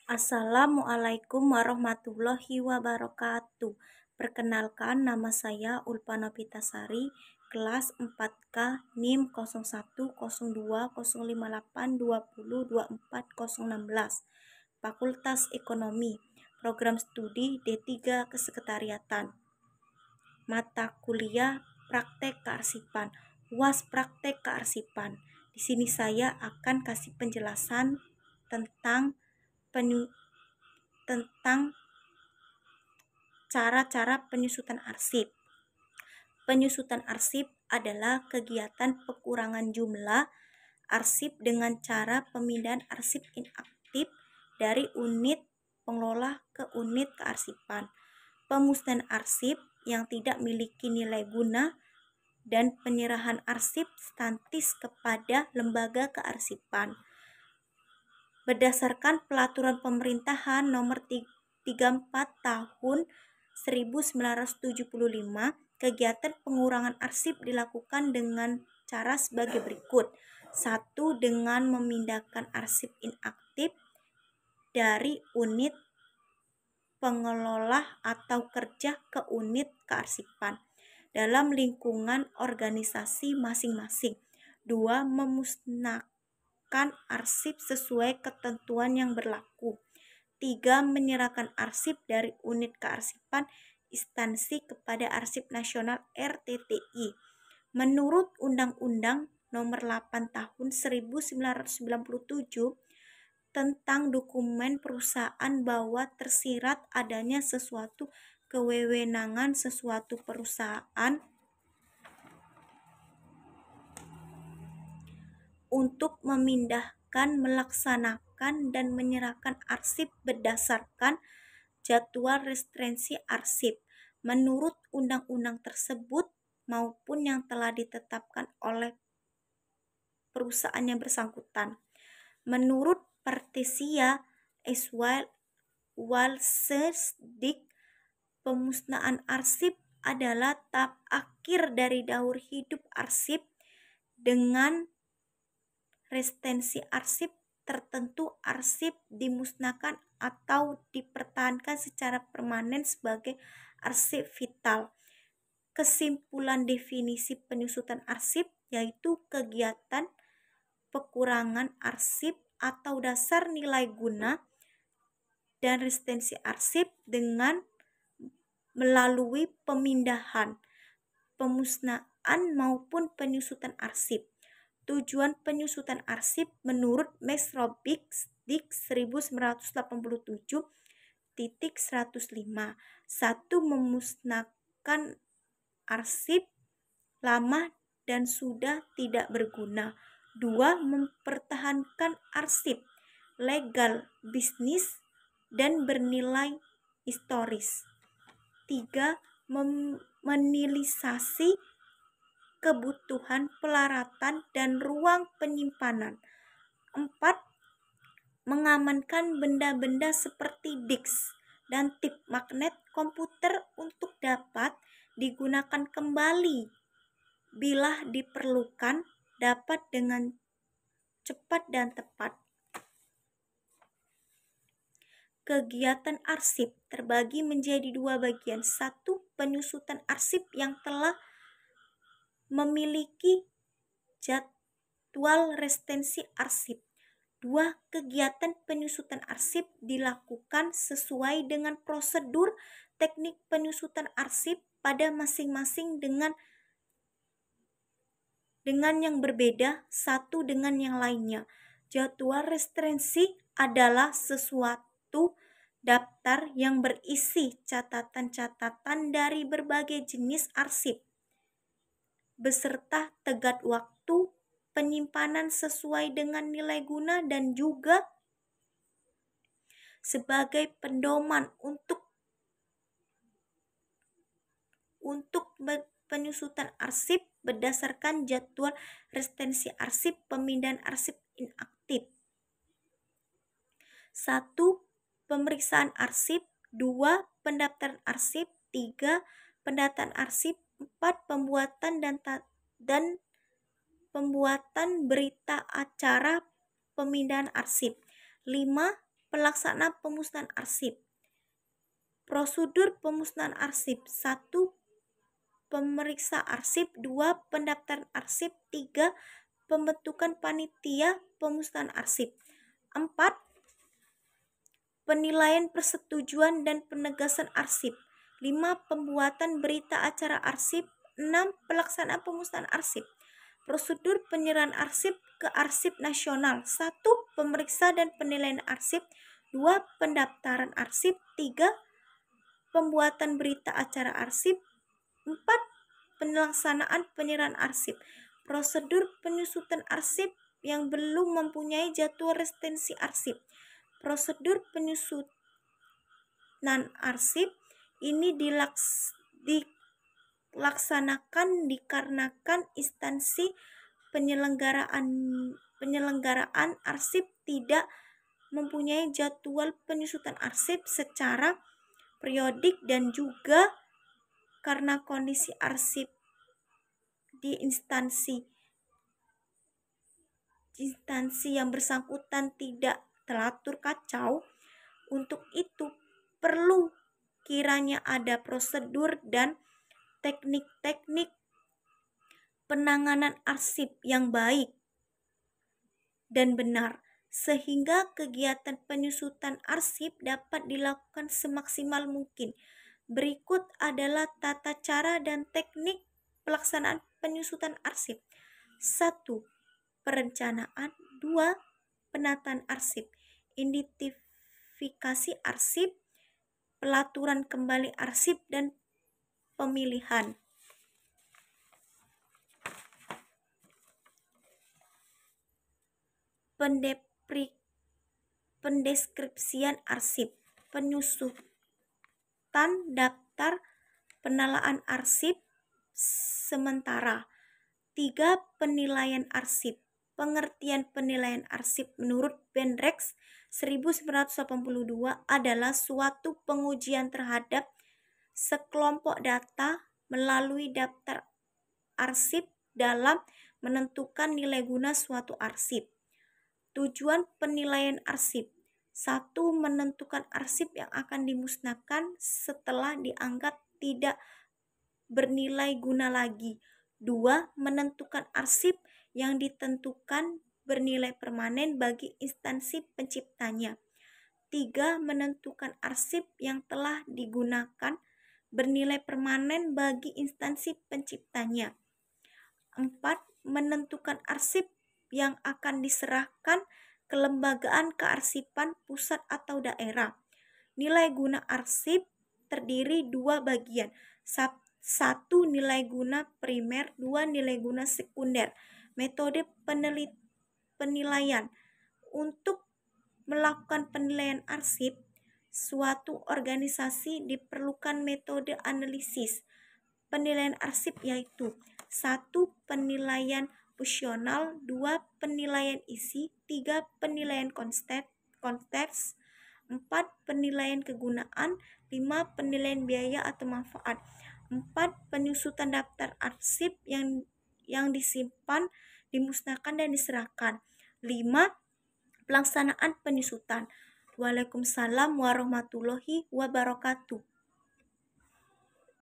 Assalamualaikum warahmatullahi wabarakatuh. Perkenalkan, nama saya Ulfa Novitasari, kelas 4K NIM 012058202416, Fakultas Ekonomi, Program Studi D3 Kesekretariatan. Mata kuliah Praktek Kearsipan, UAS Praktek Kearsipan. Di sini saya akan kasih penjelasan tentang cara-cara penyusutan arsip. Penyusutan arsip adalah kegiatan pengurangan jumlah arsip dengan cara pemindahan arsip inaktif dari unit pengelola ke unit kearsipan, pemusnahan arsip yang tidak memiliki nilai guna, dan penyerahan arsip statis kepada lembaga kearsipan. Berdasarkan Peraturan Pemerintahan Nomor 34 Tahun 1975, kegiatan pengurangan arsip dilakukan dengan cara sebagai berikut. 1. Dengan memindahkan arsip inaktif dari unit pengelola atau kerja ke unit kearsipan dalam lingkungan organisasi masing-masing. 2. Memusnahkan arsip sesuai ketentuan yang berlaku. 3. Menyerahkan arsip dari unit kearsipan instansi kepada Arsip Nasional RTTI menurut Undang-Undang Nomor 8 Tahun 1997 tentang dokumen perusahaan, bahwa tersirat adanya sesuatu kewenangan sesuatu perusahaan untuk memindahkan, melaksanakan, dan menyerahkan arsip berdasarkan jadwal referensi arsip menurut undang-undang tersebut maupun yang telah ditetapkan oleh perusahaan yang bersangkutan. Menurut Patricia S. Walsh-Dick, pemusnahan arsip adalah tahap akhir dari daur hidup arsip. Dengan restensi arsip tertentu, arsip dimusnahkan atau dipertahankan secara permanen sebagai arsip vital. Kesimpulan definisi penyusutan arsip yaitu kegiatan pengurangan arsip atau dasar nilai guna dan restensi arsip dengan melalui pemindahan, pemusnahan maupun penyusutan arsip. Tujuan penyusutan arsip menurut Max Robic Dick 1987 105. 1. Memusnahkan arsip lama dan sudah tidak berguna. 2. Mempertahankan arsip legal bisnis dan bernilai historis. 3. Meminimalisasi kebutuhan pelaratan dan ruang penyimpanan. 4. Mengamankan benda-benda seperti disk dan tip magnet komputer untuk dapat digunakan kembali bila diperlukan, dapat dengan cepat dan tepat. Kegiatan arsip terbagi menjadi dua bagian. 1. Penyusutan arsip yang telah memiliki jadwal restensi arsip. 2. Kegiatan penyusutan arsip dilakukan sesuai dengan prosedur teknik penyusutan arsip pada masing-masing dengan yang berbeda satu dengan yang lainnya. Jadwal restensi adalah sesuatu daftar yang berisi catatan-catatan dari berbagai jenis arsip beserta tenggat waktu penyimpanan sesuai dengan nilai guna dan juga sebagai pedoman untuk penyusutan arsip berdasarkan jadwal restensi arsip, pemindahan arsip inaktif. 1. Pemeriksaan arsip. 2. Pendaftaran arsip. 3. Pendataan arsip. 4. Pembuatan dan pembuatan berita acara pemindahan arsip. 5. Pelaksanaan pemusnahan arsip. Prosedur pemusnahan arsip. 1. Pemeriksa arsip. 2. Pendaftaran arsip. 3. Pembentukan panitia pemusnahan arsip. 4. Penilaian persetujuan dan penegasan arsip. 5. Pembuatan berita acara arsip. 6. Pelaksanaan pemusnahan arsip. Prosedur penyerahan arsip ke arsip nasional. 1. Pemeriksa dan penilaian arsip. 2. Pendaftaran arsip. 3. Pembuatan berita acara arsip. 4. Pelaksanaan penyerahan arsip. Prosedur penyusutan arsip yang belum mempunyai jadwal retensi arsip. Prosedur penyusunan arsip ini dilaksanakan dikarenakan instansi penyelenggaraan arsip tidak mempunyai jadwal penyusutan arsip secara periodik dan juga karena kondisi arsip di instansi yang bersangkutan tidak teratur kacau. Untuk itu perlu kiranya ada prosedur dan teknik-teknik penanganan arsip yang baik dan benar sehingga kegiatan penyusutan arsip dapat dilakukan semaksimal mungkin. Berikut adalah tata cara dan teknik pelaksanaan penyusutan arsip. 1. Perencanaan. 2. Penataan arsip. Identifikasi arsip, pelaturan kembali arsip, dan pemilihan. Pendeskripsian arsip. Penyusutan daftar penalaan arsip sementara. 3. Penilaian arsip. Pengertian penilaian arsip menurut Benrex 1982 adalah suatu pengujian terhadap sekelompok data melalui daftar arsip dalam menentukan nilai guna suatu arsip. Tujuan penilaian arsip. 1. Menentukan arsip yang akan dimusnahkan setelah dianggap tidak bernilai guna lagi. 2. Menentukan arsip yang ditentukan bernilai permanen bagi instansi penciptanya. 3. Menentukan arsip yang telah digunakan bernilai permanen bagi instansi penciptanya. 4. Menentukan arsip yang akan diserahkan ke lembagaan kearsipan pusat atau daerah. Nilai guna arsip terdiri 2 bagian. 1. Nilai guna primer. 2. Nilai guna sekunder. Metode penilaian. Untuk melakukan penilaian arsip suatu organisasi diperlukan metode analisis penilaian arsip yaitu 1. Penilaian fungsional. 2. Penilaian isi. 3. Penilaian konteks. 4. Penilaian kegunaan. 5. Penilaian biaya atau manfaat. 4. Penyusutan daftar arsip yang disimpan, dimusnahkan, dan diserahkan. 5. Pelaksanaan penyusutan. Waalaikumsalam warahmatullahi wabarakatuh.